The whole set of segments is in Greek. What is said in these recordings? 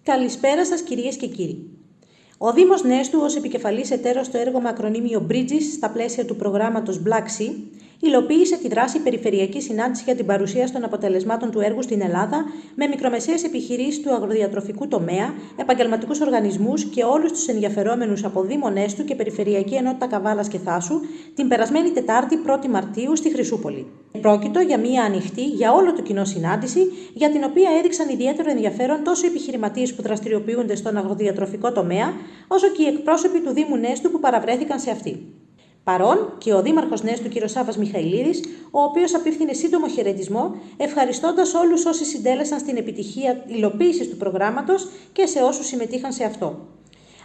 Καλησπέρα σας κυρίες και κύριοι. Ο Δήμος Νέστου ως επικεφαλής εταίρος στο έργο με ακρονίμιο Bridges στα πλαίσια του προγράμματος Black Sea υλοποίησε τη δράση Περιφερειακή Συνάντηση για την παρουσίαση των αποτελεσμάτων του έργου στην Ελλάδα με μικρομεσαίες επιχειρήσεις του αγροδιατροφικού τομέα, επαγγελματικούς οργανισμούς και όλους τους ενδιαφερόμενους από Δήμο Νέστου και Περιφερειακή Ενότητα Καβάλας και Θάσου την περασμένη Τετάρτη 1η Μαρτίου στη Χρυσούπολη. Πρόκειτο για μια ανοιχτή για όλο το κοινό συνάντηση, για την οποία έδειξαν ιδιαίτερο ενδιαφέρον τόσο οι επιχειρηματίες που δραστηριοποιούνται στον αγροδιατροφικό τομέα, όσο και οι εκπρόσωποι του Δήμου Νέστου που παραβρέθηκαν σε αυτή. Παρόν και ο Δήμαρχος Νέστου κ. Σάββας Μιχαηλίδης, ο οποίος απίφθινε σύντομο χαιρετισμό, ευχαριστώντας όλους όσοι συντέλεσαν στην επιτυχία υλοποίησης του προγράμματος και σε όσους συμμετείχαν σε αυτό.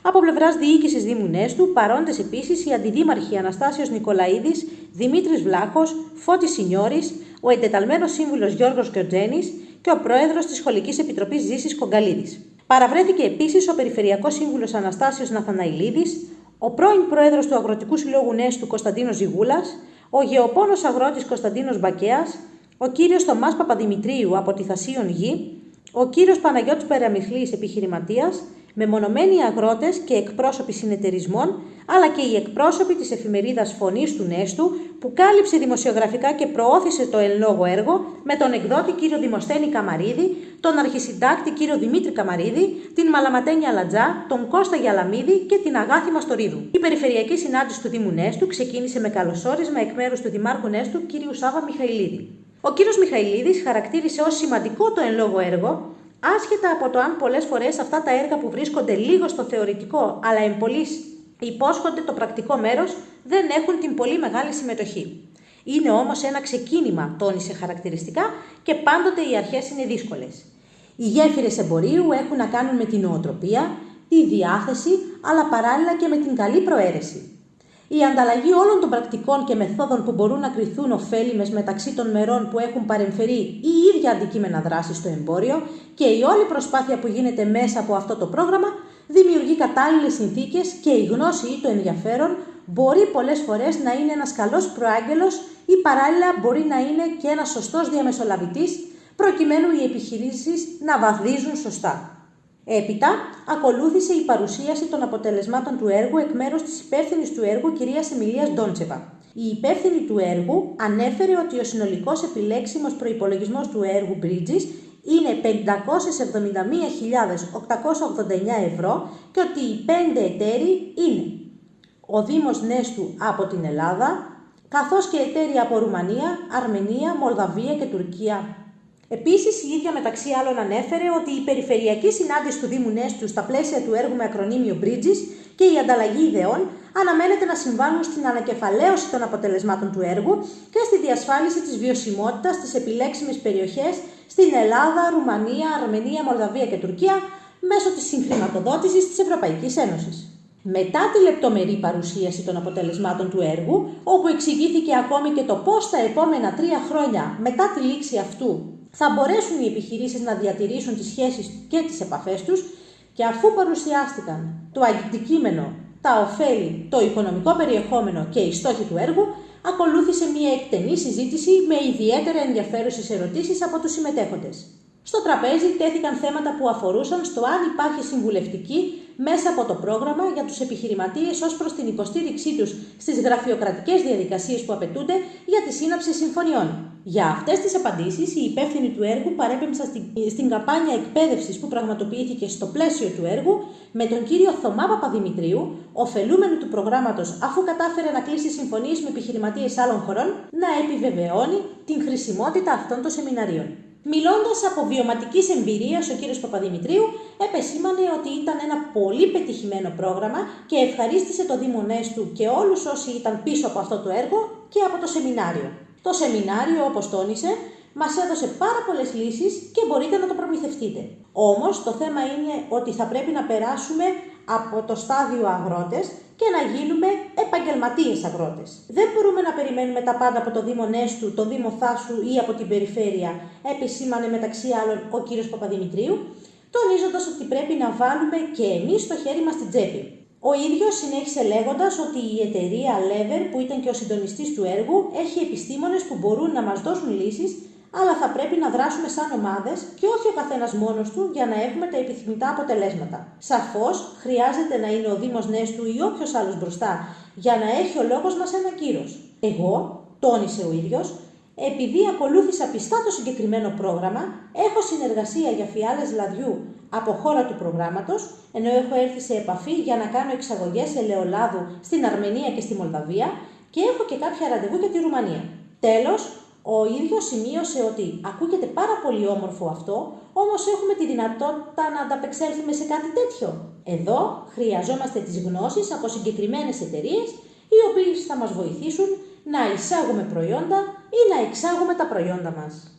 Από πλευράς διοίκησης Δήμου Νέστου, παρόντες επίσης οι αντιδήμαρχοι Αναστάσιος Νικολαίδης, Δημήτρης Βλάχος, Φώτης Σινιώρης, ο εντεταλμένος σύμβουλος Γιώργος Κιωτζένης και ο πρόεδρος της Σχολικής Επιτροπής Ζήσης Κογκαλίδης. Παραβρέθηκε επίσης ο Περιφερειακός Σύμβουλος Αναστάσιος Ναθαναηλίδης, ο πρώην πρόεδρος του Αγροτικού Συλλόγου Νέστου Κωνσταντίνος Ζιγούλας, ο γεωπόνος αγρότης Κωνσταντίνος Μπακέας, ο κύριος Θωμάς Παπαδημητρίου από τη Θασίων Γη, ο κύριος Παναγιώτης Περαμιχλής επιχειρηματίας, μεμονωμένοι αγρότες και εκπρόσωποι συνεταιρισμών, αλλά και οι εκπρόσωποι της εφημερίδας Φωνής του Νέστου, που κάλυψε δημοσιογραφικά και προώθησε το εν λόγω έργο με τον εκδότη κύριο Δημοσθένη Καμαρίδη, τον αρχισυντάκτη κύριο Δημήτρη Καμαρίδη, την Μαλαματένια Λατζά, τον Κώστα Γιαλαμίδη και την Αγάθη Μαστορίδου. Η Περιφερειακή Συνάντηση του Δήμου Νέστου ξεκίνησε με καλωσόρισμα εκ μέρους του Δημάρχου Νέστου κύριου Σάββα Μιχαηλίδη. Ο κύριος Μιχαηλίδης χαρακτήρισε ως σημαντικό το εν λόγω έργο, άσχετα από το αν πολλές φορές αυτά τα έργα που βρίσκονται λίγο στο θεωρητικό, αλλά εμπολής υπόσχονται το πρακτικό μέρος, δεν έχουν την πολύ μεγάλη συμμετοχή. Είναι όμως ένα ξεκίνημα, τόνισε χαρακτηριστικά, και πάντοτε οι αρχές είναι δύσκολες. Οι γέφυρες εμπορίου έχουν να κάνουν με την νοοτροπία, τη διάθεση, αλλά παράλληλα και με την καλή προαίρεση. Η ανταλλαγή όλων των πρακτικών και μεθόδων που μπορούν να κριθούν ωφέλιμες μεταξύ των μερών που έχουν παρεμφερεί ή ίδια αντικείμενα δράσης στο εμπόριο και η όλη προσπάθεια που γίνεται μέσα από αυτό το πρόγραμμα δημιουργεί κατάλληλες συνθήκες και η γνώση ή το ενδιαφέρον μπορεί πολλές φορές να είναι ένας καλός προάγγελος ή παράλληλα μπορεί να είναι και ένας σωστός διαμεσολαβητής προκειμένου οι επιχειρήσεις να βαδίζουν σωστά. Έπειτα, ακολούθησε η παρουσίαση των αποτελεσμάτων του έργου εκ μέρους της υπεύθυνης του έργου κυρίας Εμιλίας Ντόντσεβα. Η υπεύθυνη του έργου ανέφερε ότι ο συνολικός επιλέξιμος προϋπολογισμός του έργου Bridges είναι 571.889 ευρώ και ότι οι 5 εταίροι είναι ο Δήμος Νέστου από την Ελλάδα, καθώς και εταίροι από Ρουμανία, Αρμενία, Μολδαβία και Τουρκία. Επίσης, η ίδια μεταξύ άλλων ανέφερε ότι η Περιφερειακή Συνάντηση του Δήμου Νέστου στα πλαίσια του έργου με ακρονίμιο Bridges και η ανταλλαγή ιδεών αναμένεται να συμβάλλουν στην ανακεφαλαίωση των αποτελεσμάτων του έργου και στη διασφάλιση της βιωσιμότητας στις επιλέξιμες περιοχές στην Ελλάδα, Ρουμανία, Αρμενία, Μολδαβία και Τουρκία μέσω της συγχρηματοδότησης της Ευρωπαϊκής Ένωσης. Μετά τη λεπτομερή παρουσίαση των αποτελεσμάτων του έργου, όπου εξηγήθηκε ακόμη και το πώς τα επόμενα 3 χρόνια μετά τη λήξη αυτού θα μπορέσουν οι επιχειρήσεις να διατηρήσουν τις σχέσεις και τις επαφές τους, και αφού παρουσιάστηκαν το αντικείμενο, τα ωφέλη, το οικονομικό περιεχόμενο και οι στόχοι του έργου, ακολούθησε μια εκτενή συζήτηση με ιδιαίτερα ενδιαφέρουσες ερωτήσεις από τους συμμετέχοντες. Στο τραπέζι τέθηκαν θέματα που αφορούσαν στο αν υπάρχει συμβουλευτική μέσα από το πρόγραμμα για τους επιχειρηματίες ως προς την υποστήριξή τους στις γραφειοκρατικές διαδικασίες που απαιτούνται για τη σύναψη συμφωνιών. Για αυτές τις απαντήσεις, οι υπεύθυνοι του έργου παρέπεμψαν στην καμπάνια εκπαίδευσης που πραγματοποιήθηκε στο πλαίσιο του έργου με τον κύριο Θωμά Παπαδημητρίου, ωφελούμενο του προγράμματος αφού κατάφερε να κλείσει συμφωνίες με επιχειρηματίες άλλων χωρών, να επιβεβαιώνει την χρησιμότητα αυτών των σεμιναρίων. Μιλώντας από βιωματικής εμπειρίας, ο κύριος Παπαδημητρίου επεσήμανε ότι ήταν ένα πολύ πετυχημένο πρόγραμμα και ευχαρίστησε το Δήμο Νέστου και όλους όσοι ήταν πίσω από αυτό το έργο και από το σεμινάριο. Το σεμινάριο, όπως τόνισε, μας έδωσε πάρα πολλές λύσεις και μπορείτε να το προμηθευτείτε. Όμως, το θέμα είναι ότι θα πρέπει να περάσουμε από το στάδιο αγρότες και να γίνουμε επαγγελματίες αγρότες. Δεν μπορούμε να περιμένουμε τα πάντα από το Δήμο Νέστου, το Δήμο Θάσου ή από την περιφέρεια, επισήμανε μεταξύ άλλων ο κύριος Παπαδημητρίου, τονίζοντας ότι πρέπει να βάλουμε και εμείς το χέρι μας στην τσέπη. Ο ίδιος συνέχισε λέγοντας ότι η εταιρεία Lever, που ήταν και ο συντονιστής του έργου, έχει επιστήμονες που μπορούν να μας δώσουν λύσεις, αλλά θα πρέπει να δράσουμε σαν ομάδες και όχι ο καθένας μόνος του για να έχουμε τα επιθυμητά αποτελέσματα. Σαφώς, χρειάζεται να είναι ο Δήμος Νέστου ή όποιος άλλος μπροστά για να έχει ο λόγος μας ένα κύρος. Εγώ, τόνισε ο ίδιος, επειδή ακολούθησα πιστά το συγκεκριμένο πρόγραμμα, έχω συνεργασία για φιάλες λαδιού από χώρα του προγράμματος, ενώ έχω έρθει σε επαφή για να κάνω εξαγωγές ελαιολάδου στην Αρμενία και στη Μολδαβία και έχω και κάποια ραντεβού για τη Ρουμανία. Τέλος, ο ίδιος σημείωσε ότι ακούγεται πάρα πολύ όμορφο αυτό, όμως έχουμε τη δυνατότητα να ανταπεξέλθουμε σε κάτι τέτοιο. Εδώ χρειαζόμαστε τις γνώσεις από συγκεκριμένες εταιρείες, οι οποίες θα μας βοηθήσουν να εισάγουμε προϊόντα ή να εξάγουμε τα προϊόντα μας.